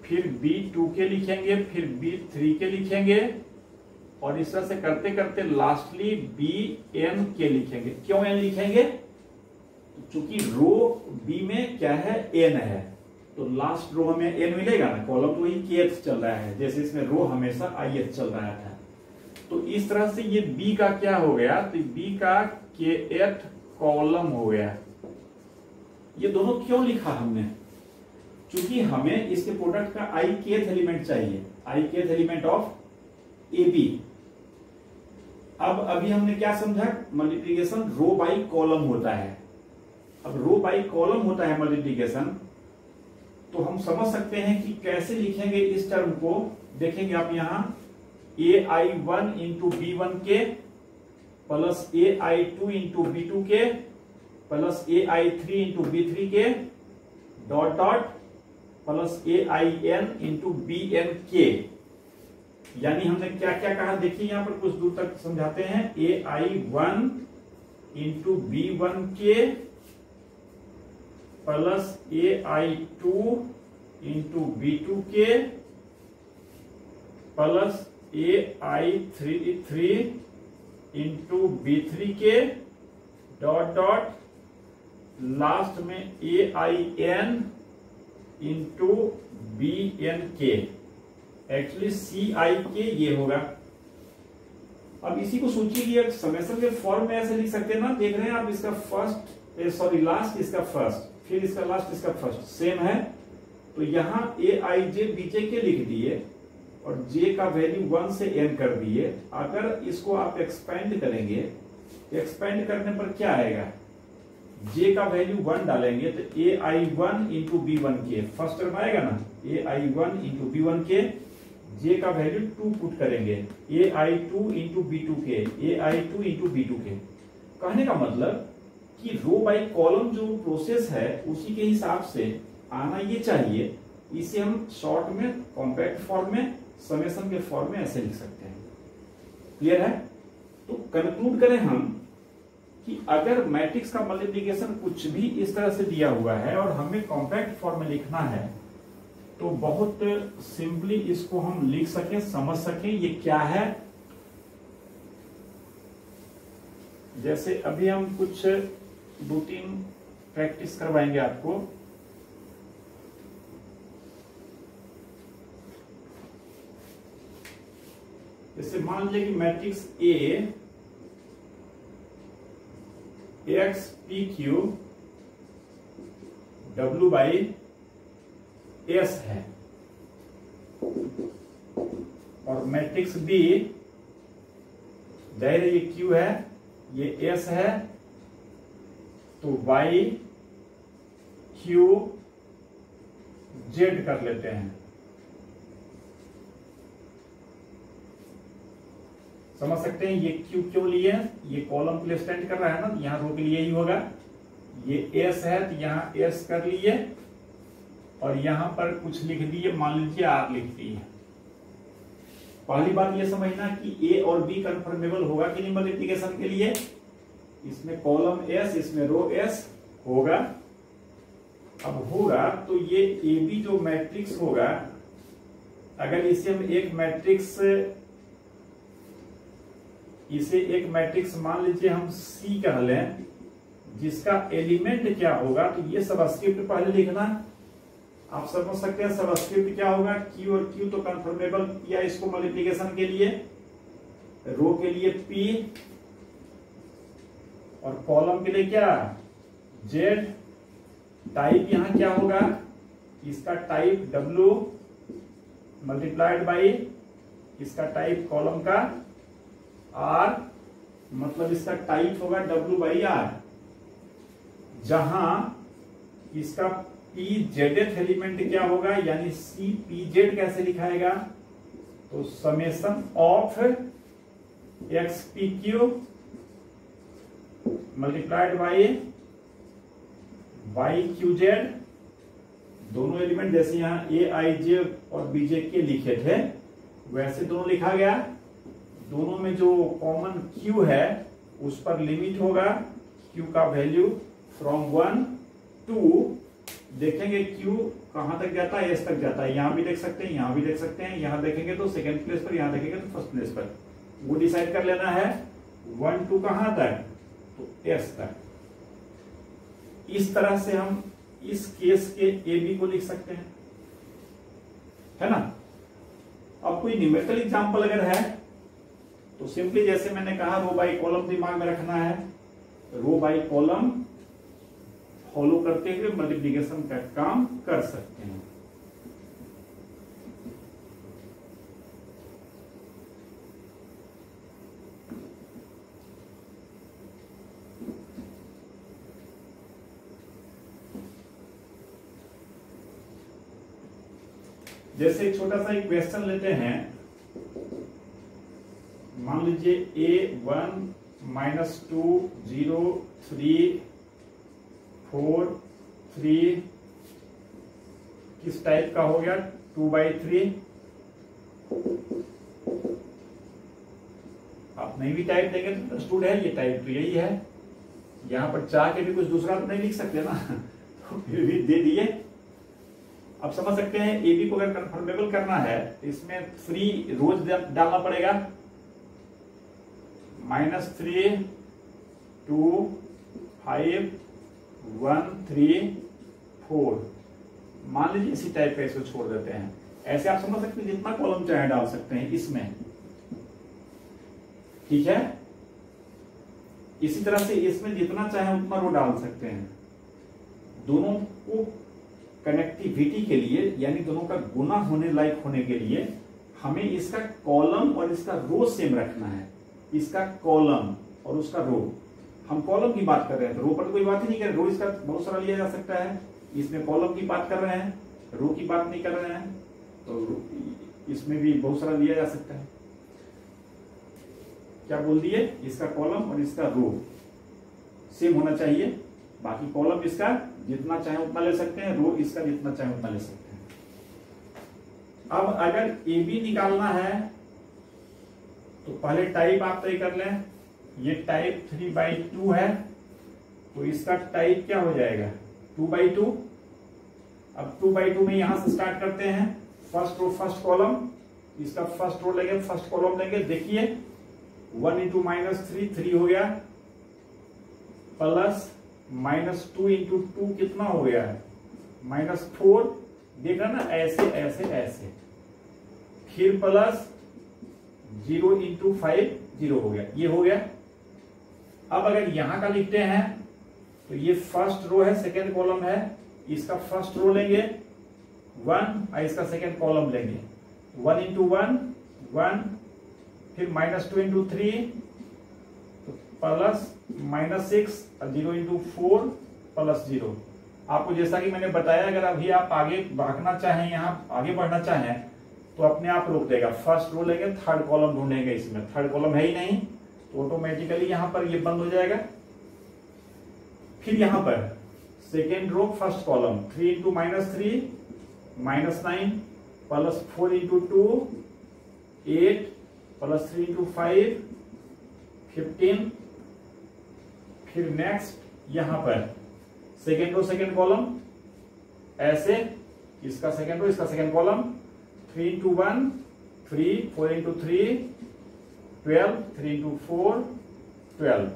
फिर b2 के लिखेंगे, फिर b3 के लिखेंगे, और इस तरह से करते करते लास्टली bn के लिखेंगे। क्यों n लिखेंगे, चूंकि रो b में क्या है, n है, तो लास्ट रो हमें n मिलेगा ना, कॉलम तो वही kth चल रहा है, जैसे इसमें रो हमेशा ith चल रहा था। तो इस तरह से ये b का क्या हो गया, तो b का kth कॉलम हो गया। ये दोनों क्यों लिखा हमने, क्योंकि हमें इसके प्रोडक्ट का ikth एलिमेंट चाहिए, ikth एलिमेंट ऑफ ab। अब अभी हमने क्या समझा, मल्टीप्लिकेशन रो बाई कॉलम होता है। अब रो बाई कॉलम होता है मल्टीप्लिकेशन, तो हम समझ सकते हैं कि कैसे लिखेंगे इस टर्म को। देखेंगे आप यहां, ai1 इंटू b1 के प्लस ai2 इंटू b2 के प्लस ai3 इंटू b3 के dot dot plus ain into bn के। यानी हमने क्या क्या कहा, देखिए यहां पर कुछ दूर तक समझाते हैं। ai1 इंटू b1 के प्लस ai2 इंटू b2 के प्लस ai3 इंटू b3 के डॉट डॉट लास्ट में ain इंटू bn के। एक्चुअली CIK ये होगा। अब इसी को सोचिए, समेशन के फॉर्म में ऐसे लिख सकते हैं ना, देख रहे हैं आप, इसका फर्स्ट सॉरी लास्ट इसका फर्स्ट, फिर इसका लास्ट इसका फर्स्ट सेम है। तो यहां aij bj के लिख दिए और j का वैल्यू 1 से n कर दिए। अगर इसको आप एक्सपेंड करेंगे, एक्सपेंड करने पर क्या आएगा, j का वैल्यू 1 डालेंगे तो ai1 इंटू b1 के, फर्स्ट टर्म आएगा ना, ai1 इंटू b1 के, j का वैल्यू 2 पुट करेंगे, ai2 इंटू b2 के, ai2 इंटू b2 के। कहने का मतलब कि रो बाई कॉलम जो प्रोसेस है उसी के हिसाब से आना ये चाहिए। इसे हम शॉर्ट में, कॉम्पैक्ट फॉर्म में, समेशन के फॉर्म में ऐसे लिख सकते हैं। क्लियर है। तो कंक्लूड करें हम कि अगर मैट्रिक्स का मल्टीप्लिकेशन कुछ भी इस तरह से दिया हुआ है और हमें कॉम्पैक्ट फॉर्म में लिखना है, तो बहुत सिंपली इसको हम लिख सकें, समझ सकें ये क्या है। जैसे अभी हम कुछ 2-3 प्रैक्टिस करवाएंगे आपको। जैसे मान लीजिए कि matrix A x P Q W by S है, और मैट्रिक्स बी जाहिर है ये क्यू है, ये एस है, तो वाई क्यू जेड कर लेते हैं। समझ सकते हैं ये क्यू क्यों लिए, ये कॉलम के लिए स्टैंड कर रहा है ना, यहां रो के लिए ही होगा। ये एस है तो यहां एस कर लिए, और यहां पर कुछ लिख दिए, मान लीजिए आर लिख दिए। पहली बात ये समझना कि ए और बी कंफर्मेबल होगा कि नहीं मल्टीप्लिकेशन के लिए। इसमें कॉलम एस, इसमें रो एस होगा। अब होगा तो ये ए बी जो मैट्रिक्स होगा, अगर इसे हम इसे एक मैट्रिक्स मान लीजिए हम सी कह लें, जिसका एलिमेंट क्या होगा, तो ये सबस्क्रिप्ट पहले लिखना। आप समझ सकते हैं सबस्क्रिप्ट क्या होगा, क्यू, और क्यू तो कंफर्मेबल किया इसको मल्टीप्लिकेशन के लिए, रो के लिए पी, और कॉलम के लिए क्या जेड। टाइप यहां क्या होगा, इसका टाइप डब्ल्यू मल्टीप्लाइड बाई इसका टाइप कॉलम का आर, मतलब इसका टाइप होगा डब्ल्यू बाई आर, जहां इसका पी जेडेथ एलिमेंट क्या होगा, यानी सी पी जेड कैसे लिखाएगा, तो summation of X P Q multiplied by Y Q Z. दोनों एलिमेंट जैसे यहां ए आई जे और बी जे के लिखे थे वैसे दोनों लिखा गया। दोनों में जो कॉमन q है उस पर लिमिट होगा, q का वैल्यू फ्रॉम 1 to, देखेंगे q कहां तक जाता है, s तक जाता है। यहां भी देख सकते हैं, यहां भी देख सकते हैं, यहां देखेंगे तो सेकेंड प्लेस पर, यहां देखेंगे तो फर्स्ट प्लेस पर। वो डिसाइड कर लेना है 1 to कहां तक, तो s तक। इस तरह से हम इस केस के ए बी को लिख सकते हैं, है ना। अब कोई न्यूमेरिकल एग्जांपल अगर है तो सिंपली जैसे मैंने कहा रो बाई कॉलम दिमाग में रखना है, रो बाई कॉलम फॉलो करते हुए मल्टीप्लिकेशन का काम कर सकते हैं। जैसे एक छोटा सा एक क्वेश्चन लेते हैं, मान लीजिए A1 -2 0 3 4 3 किस टाइप का हो गया, 2/3। आप नहीं भी टाइप देंगे तो स्टूड है, ये टाइप तो यही है। यहां पर चाह के भी कुछ दूसरा तो नहीं लिख सकते ना, तो फिर भी दे दिए। अब समझ सकते हैं ए बी को अगर कंफर्मेबल करना है तो इसमें फ्री रोज डालना पड़ेगा, -3 2 5 1 3 4। मान लीजिए इसी टाइप का इसको छोड़ देते हैं। ऐसे आप समझ सकते हैं जितना कॉलम चाहे डाल सकते हैं इसमें, ठीक है। इसी तरह से इसमें जितना चाहे उतना रो डाल सकते हैं। दोनों को कनेक्टिविटी के लिए, यानी दोनों का गुना होने लायक होने के लिए हमें इसका कॉलम और इसका रो सेम रखना है। इसका कॉलम और उसका रो, हम कॉलम की बात कर रहे हैं तो रो पर तो कोई बात ही नहीं कर रहे, रो इसका बहुत सारा लिया जा सकता है। इसमें कॉलम की बात कर रहे हैं, रो की बात नहीं कर रहे हैं, तो इसमें भी बहुत सारा लिया जा सकता है। क्या बोल दिए, इसका कॉलम और इसका रो सेम होना चाहिए। बाकी कॉलम इसका जितना चाहे उतना ले सकते हैं, रो इसका जितना चाहे उतना ले सकते हैं। अब अगर ए बी निकालना है तो पहले टाइप आप तय कर लें। ये टाइप 3/2 है तो इसका टाइप क्या हो जाएगा, 2/2। अब 2/2 में यहां से स्टार्ट करते हैं, फर्स्ट रो फर्स्ट कॉलम, इसका फर्स्ट रो लेंगे फर्स्ट कॉलम लेंगे। देखिए 1 × -3 3 हो गया, प्लस -2 इंटू 2 कितना हो गया है -4, देखा ना, ऐसे ऐसे ऐसे, फिर प्लस 0 इंटू 5 0 हो गया, ये हो गया। अब अगर यहां का लिखते हैं तो ये फर्स्ट रो है, सेकेंड कॉलम है, इसका फर्स्ट रो लेंगे 1 और इसका सेकेंड कॉलम लेंगे 1 इंटू 1 1, फिर -2 इंटू 3 प्लस -6 और 0 इंटू 4 प्लस 0। आपको जैसा कि मैंने बताया, अगर अभी आप आगे भागना चाहें, यहाँ आगे बढ़ना चाहें तो अपने आप रोक देगा। फर्स्ट रो लेंगे, थर्ड कॉलम ढूंढेंगे, इसमें थर्ड कॉलम है ही नहीं तो ऑटोमेटिकली यहां पर ये बंद हो जाएगा। फिर यहां पर second row first column 3 into -3 -9 plus 4 into 2 8 plus 3 into 5 15। फिर नेक्स्ट यहां पर सेकेंड रो सेकेंड कॉलम ऐसे, इसका सेकेंड रो इसका second column 3 into 1 3 4 into 3 12 3 into 4 12।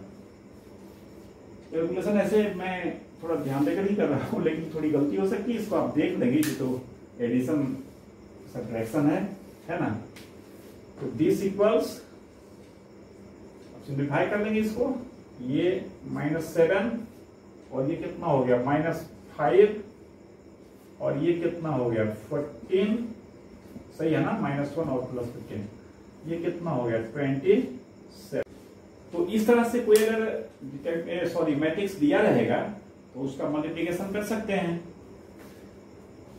Calculation ऐसे मैं थोड़ा ध्यान देकर ही कर रहा हूं, लेकिन थोड़ी गलती हो सकती है, इसको आप देख लेंगे कि तो एडिशन सब्ट्रैक्शन है ना। तो दिस इक्वल्स, सिंप्लीफाई कर लेंगे इसको, ये -7 और ये कितना हो गया -5 और ये कितना हो गया 14, सही है ना, -1 और +15, ये कितना हो गया 27। तो इस तरह से कोई अगर मैट्रिक्स दिया रहेगा तो उसका मल्टीप्लिकेशन कर सकते हैं।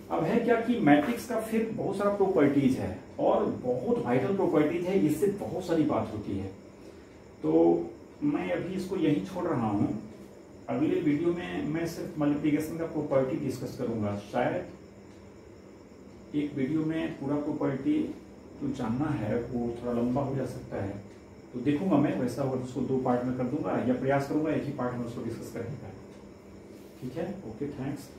अब है क्या कि मैट्रिक्स का फिर बहुत सारा प्रॉपर्टीज है और बहुत वाइटल प्रॉपर्टीज है, इससे बहुत सारी बात होती है। तो मैं अभी इसको यही छोड़ रहा हूं, अगले वीडियो में मैं सिर्फ मल्टीप्लिकेशन का प्रॉपर्टी डिस्कस करूंगा। शायद एक वीडियो में पूरा प्रॉपर्टी जो जानना है वो थोड़ा लंबा हो जा सकता है, तो देखूंगा मैं, वैसा होगा उसको 2 पार्ट में कर दूंगा या प्रयास करूंगा एक ही पार्ट में उसको डिस्कस करने का। ठीक है, ओके, थैंक्स।